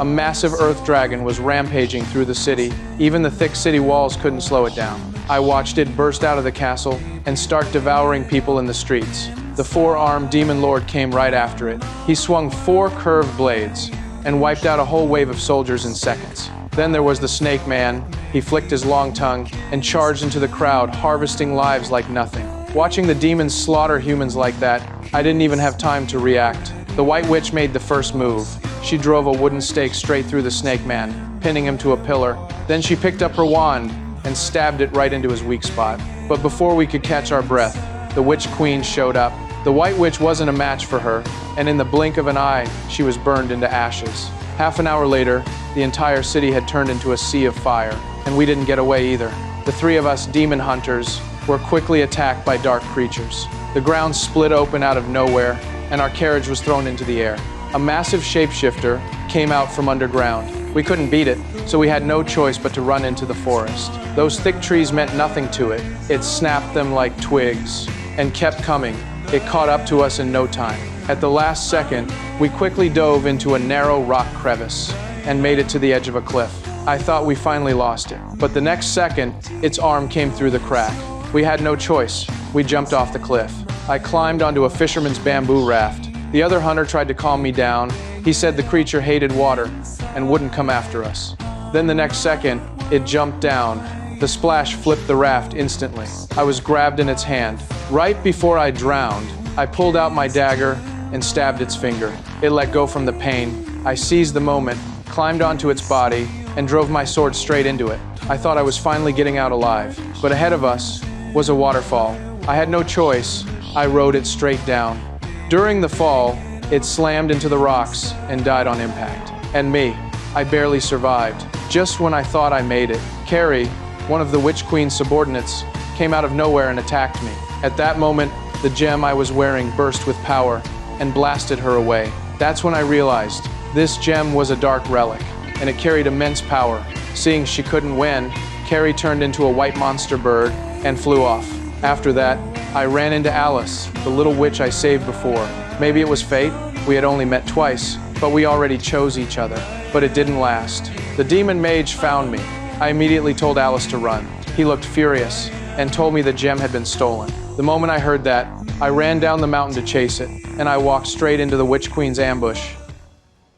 A massive earth dragon was rampaging through the city. Even the thick city walls couldn't slow it down. I watched it burst out of the castle and start devouring people in the streets. The four-armed demon lord came right after it. He swung 4 curved blades and wiped out a whole wave of soldiers in seconds. Then there was the Snake Man. He flicked his long tongue and charged into the crowd, harvesting lives like nothing. Watching the demons slaughter humans like that, I didn't even have time to react. The White Witch made the first move. She drove a wooden stake straight through the Snake Man, pinning him to a pillar. Then she picked up her wand and stabbed it right into his weak spot. But before we could catch our breath, the Witch Queen showed up. The White Witch wasn't a match for her, and in the blink of an eye, she was burned into ashes. Half an hour later, the entire city had turned into a sea of fire, and we didn't get away either. The 3 of us demon hunters were quickly attacked by dark creatures. The ground split open out of nowhere, and our carriage was thrown into the air. A massive shapeshifter came out from underground. We couldn't beat it, so we had no choice but to run into the forest. Those thick trees meant nothing to it. It snapped them like twigs and kept coming. It caught up to us in no time. At the last second, we quickly dove into a narrow rock crevice and made it to the edge of a cliff. I thought we finally lost it, but the next second, its arm came through the crack. We had no choice. We jumped off the cliff. I climbed onto a fisherman's bamboo raft. The other hunter tried to calm me down. He said the creature hated water and wouldn't come after us. Then the next second, it jumped down. The splash flipped the raft instantly. I was grabbed in its hand. Right before I drowned, I pulled out my dagger and stabbed its finger. It let go from the pain. I seized the moment, climbed onto its body, and drove my sword straight into it. I thought I was finally getting out alive, but ahead of us was a waterfall. I had no choice. I rode it straight down. During the fall, it slammed into the rocks and died on impact. And me, I barely survived. Just when I thought I made it, Carrie, one of the Witch Queen's subordinates, came out of nowhere and attacked me. At that moment, the gem I was wearing burst with power and blasted her away. That's when I realized this gem was a dark relic, and it carried immense power. Seeing she couldn't win, Carrie turned into a white monster bird and flew off. After that, I ran into Alice, the little witch I saved before. Maybe it was fate. We had only met twice, but we already chose each other. But it didn't last. The demon mage found me. I immediately told Alice to run. He looked furious and told me the gem had been stolen. The moment I heard that, I ran down the mountain to chase it, and I walked straight into the Witch Queen's ambush.